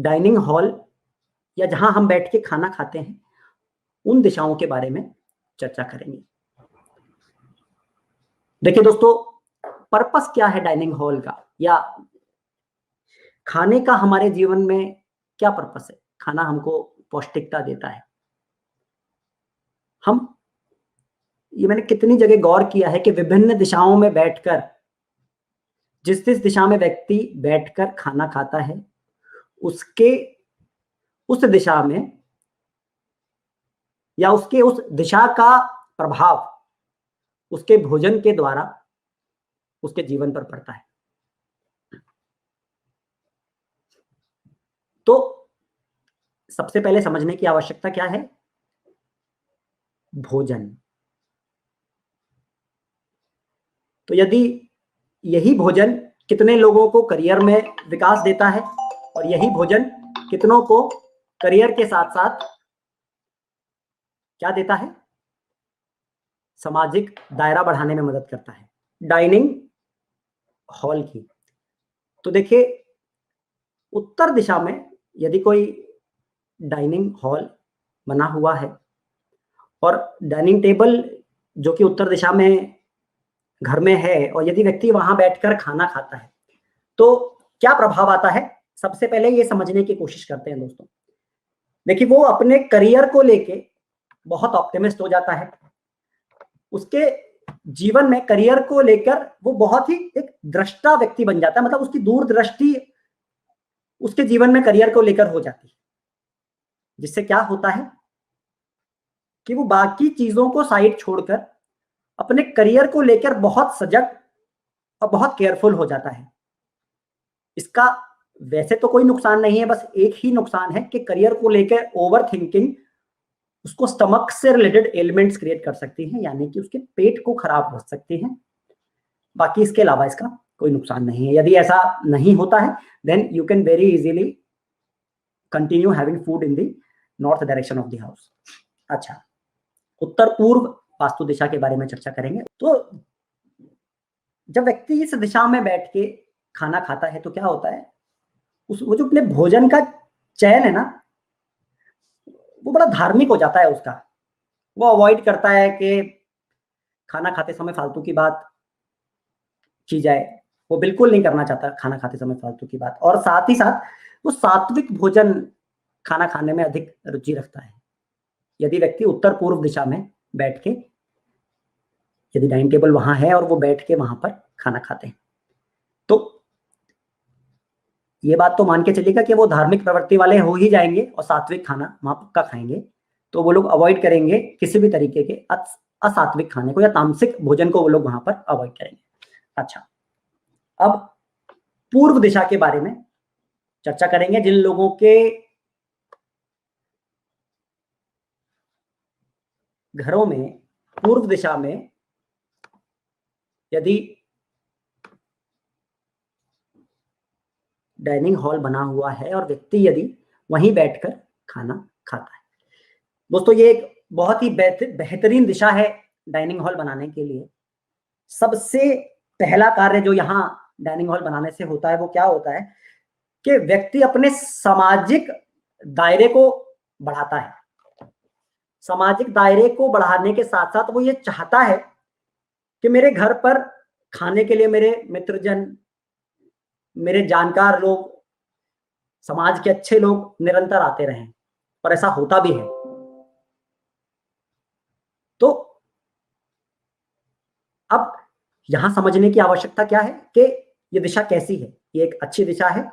Dining hall या जहां हम बैठ के खाना खाते हैं उन दिशाओं के बारे में चर्चा करेंगे। देखिए दोस्तों, पर्पस क्या है डाइनिंग हॉल का, या खाने का हमारे जीवन में क्या पर्पस है। खाना हमको पौष्टिकता देता है। ये मैंने कितनी जगह गौर किया है कि विभिन्न दिशाओं में बैठकर, जिस दिशा में व्यक्ति बैठकर खाना खाता है उसके उस दिशा में या उसके उस दिशा का प्रभाव उसके भोजन के द्वारा उसके जीवन पर पड़ता है। तो सबसे पहले समझने की आवश्यकता क्या है? भोजन। तो यदि यही भोजन कितने लोगों को करियर में विकास देता है और यही भोजन कितनों को करियर के साथ साथ क्या देता है? सामाजिक दायरा बढ़ाने में मदद करता है। डाइनिंग हॉल की तो देखिए, उत्तर दिशा में यदि कोई डाइनिंग हॉल बना हुआ है और डाइनिंग टेबल जो कि उत्तर दिशा में घर में है, और यदि व्यक्ति वहां बैठकर खाना खाता है तो क्या प्रभाव आता है? सबसे पहले ये समझने की कोशिश करते हैं दोस्तों। देखिए, वो अपने करियर को लेके बहुत ऑप्टिमिस्ट हो जाता है। उसके जीवन में करियर को लेकर वो बहुत ही एक दृष्टा व्यक्ति बन जाता है। मतलब उसकी दूरदृष्टि उसके जीवन में करियर को लेकर हो जाती है, जिससे क्या होता है कि वो बाकी चीजों को साइड छोड़कर अपने करियर को लेकर बहुत सजग और बहुत केयरफुल हो जाता है। इसका वैसे तो कोई नुकसान नहीं है, बस एक ही नुकसान है कि करियर को लेकर ओवर थिंकिंग उसको स्टमक से रिलेटेड एलिमेंट्स क्रिएट कर सकती हैं, यानी कि उसके पेट को खराब कर सकती हैं। बाकी इसके अलावा इसका कोई नुकसान नहीं है। यदि ऐसा नहीं होता है then you can very easily continue having food in the north direction of the house. अच्छा, उत्तर पूर्व वास्तु दिशा के बारे में चर्चा करेंगे। तो जब व्यक्ति इस दिशा में बैठ के खाना खाता है तो क्या होता है, वो जो अपने भोजन का चयन है ना, वो बड़ा धार्मिक हो जाता है उसका। वो अवॉइड करता है कि खाना खाते समय फालतू की बात की जाए। वो बिल्कुल नहीं करना चाहता खाना खाते समय फालतू की बात, और साथ ही साथ वो सात्विक भोजन खाना खाने में अधिक रुचि रखता है। यदि व्यक्ति उत्तर पूर्व दिशा में बैठ के, यदि डाइनिंग टेबल वहां है और वो बैठ के वहां पर खाना खाते हैं, तो ये बात तो मान के चलिएगा कि वो धार्मिक प्रवृत्ति वाले हो ही जाएंगे और सात्विक खाना वहां पक्का खाएंगे। तो वो लोग अवॉइड करेंगे किसी भी तरीके के असात्विक खाने को या तामसिक भोजन को वो लोग वहां पर अवॉइड करेंगे। अच्छा, अब पूर्व दिशा के बारे में चर्चा करेंगे। जिन लोगों के घरों में पूर्व दिशा में यदि डाइनिंग हॉल बना हुआ है और व्यक्ति यदि वहीं बैठकर खाना खाता है, दोस्तों ये एक बहुत ही बेहतरीन दिशा है डाइनिंग हॉल बनाने के लिए। सबसे पहला कार्य जो यहाँ डाइनिंग हॉल बनाने से होता है वो क्या होता है कि व्यक्ति अपने सामाजिक दायरे को बढ़ाता है। सामाजिक दायरे को बढ़ाने के साथ साथ वो ये चाहता है कि मेरे घर पर खाने के लिए मेरे मित्रजन, मेरे जानकार लोग, समाज के अच्छे लोग निरंतर आते रहें, और ऐसा होता भी है। तो अब यहां समझने की आवश्यकता क्या है कि ये दिशा कैसी है। ये एक अच्छी दिशा है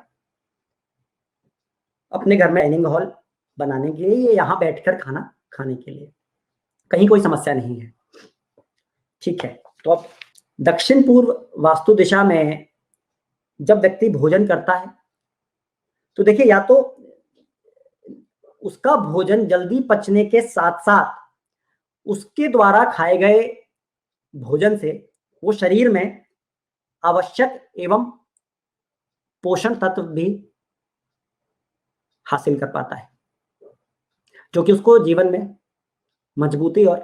अपने घर में डाइनिंग हॉल बनाने के लिए, ये यहां बैठकर खाना खाने के लिए, कहीं कोई समस्या नहीं है। ठीक है, तो अब दक्षिण पूर्व वास्तु दिशा में जब व्यक्ति भोजन करता है तो देखिए, या तो उसका भोजन जल्दी पचने के साथ साथ उसके द्वारा खाए गए भोजन से वो शरीर में आवश्यक एवं पोषण तत्व भी हासिल कर पाता है, जो कि उसको जीवन में मजबूती और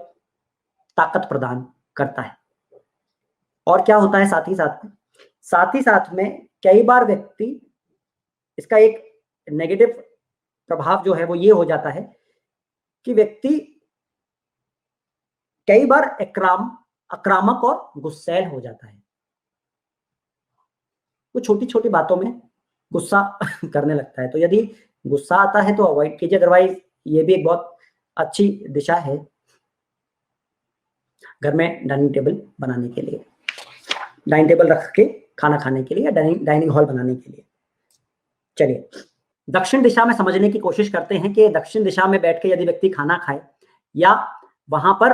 ताकत प्रदान करता है। और क्या होता है साथ ही साथ में कई बार व्यक्ति, इसका एक नेगेटिव प्रभाव जो है वो ये हो जाता है कि व्यक्ति कई बार आक्रामक और गुस्सैल हो जाता है। वो छोटी-छोटी बातों में गुस्सा करने लगता है। तो यदि गुस्सा आता है तो अवॉइड कीजिए, अदरवाइज ये भी एक बहुत अच्छी दिशा है घर में डाइनिंग टेबल बनाने के लिए, डाइनिंग टेबल रख के खाना खाने के लिए या डाइनिंग हॉल बनाने के लिए। चलिए दक्षिण दिशा में समझने की कोशिश करते हैं कि दक्षिण दिशा में बैठ के यदि व्यक्ति खाना खाए या वहां पर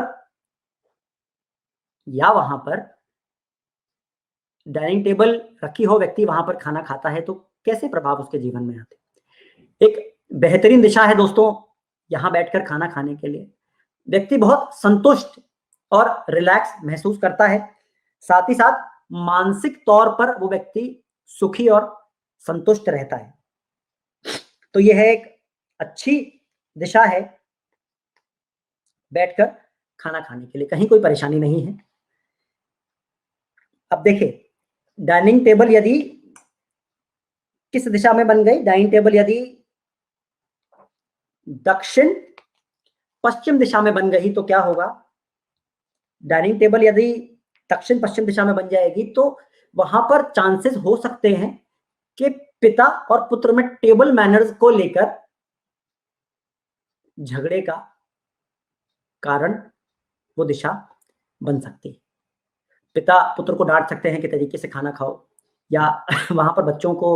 डाइनिंग टेबल रखी हो, व्यक्ति वहां पर खाना खाता है तो कैसे प्रभाव उसके जीवन में आते हैं। एक बेहतरीन दिशा है दोस्तों यहां बैठकर खाना खाने के लिए। व्यक्ति बहुत संतुष्ट और रिलैक्स महसूस करता है, साथ ही साथ मानसिक तौर पर वो व्यक्ति सुखी और संतुष्ट रहता है। तो यह एक अच्छी दिशा है बैठकर खाना खाने के लिए, कहीं कोई परेशानी नहीं है। अब देखिए डाइनिंग टेबल यदि किस दिशा में बन गई, डाइनिंग टेबल यदि दक्षिण पश्चिम दिशा में बन गई तो क्या होगा। डाइनिंग टेबल यदि दक्षिण पश्चिम दिशा में बन जाएगी तो वहां पर चांसेस हो सकते हैं कि पिता और पुत्र में टेबल मैनर्स को लेकर झगड़े का कारण वो दिशा बन सकती है। पिता पुत्र को डांट सकते हैं कि तरीके से खाना खाओ, या वहां पर बच्चों को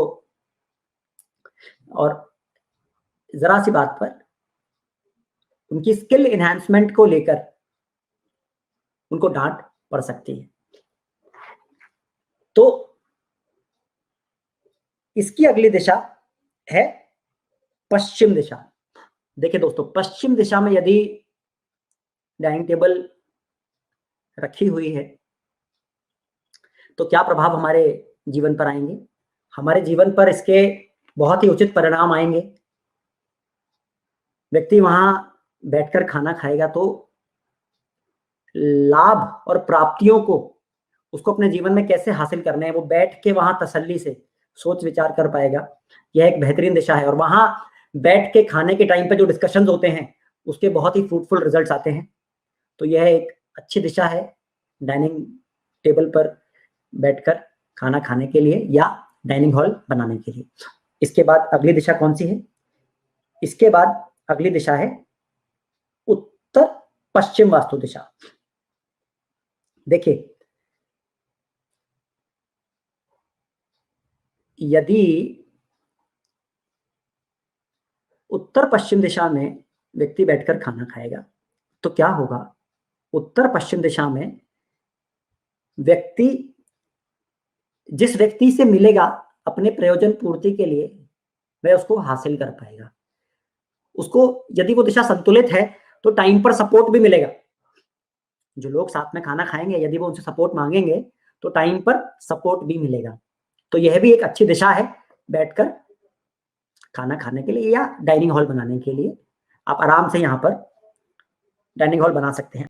और जरा सी बात पर उनकी स्किल एनहांसमेंट को लेकर उनको डांट पड़ सकती है। तो इसकी अगली दिशा है पश्चिम दिशा। देखिए दोस्तों पश्चिम दिशा में यदि डाइनिंग टेबल रखी हुई है तो क्या प्रभाव हमारे जीवन पर आएंगे। हमारे जीवन पर इसके बहुत ही उचित परिणाम आएंगे। व्यक्ति वहां बैठकर खाना खाएगा तो लाभ और प्राप्तियों को उसको अपने जीवन में कैसे हासिल करने हैं वो बैठ के वहां तसल्ली से सोच विचार कर पाएगा। यह एक बेहतरीन दिशा है और वहां बैठ के खाने के टाइम पे जो डिस्कशंस होते हैं उसके बहुत ही फ्रूटफुल रिजल्ट्स आते हैं। तो यह एक अच्छी दिशा है डाइनिंग टेबल पर बैठकर खाना खाने के लिए या डाइनिंग हॉल बनाने के लिए। इसके बाद अगली दिशा कौन सी है। इसके बाद अगली दिशा है उत्तर पश्चिम वास्तु दिशा। देखिए यदि उत्तर पश्चिम दिशा में व्यक्ति बैठकर खाना खाएगा तो क्या होगा। उत्तर पश्चिम दिशा में व्यक्ति जिस व्यक्ति से मिलेगा अपने प्रयोजन पूर्ति के लिए वह उसको हासिल कर पाएगा। उसको यदि वो दिशा संतुलित है तो टाइम पर सपोर्ट भी मिलेगा। जो लोग साथ में खाना खाएंगे यदि वो उनसे सपोर्ट मांगेंगे तो टाइम पर सपोर्ट भी मिलेगा। तो यह भी एक अच्छी दिशा है बैठकर खाना खाने के लिए या डाइनिंग हॉल बनाने के लिए। आप आराम से यहाँ पर डाइनिंग हॉल बना सकते हैं।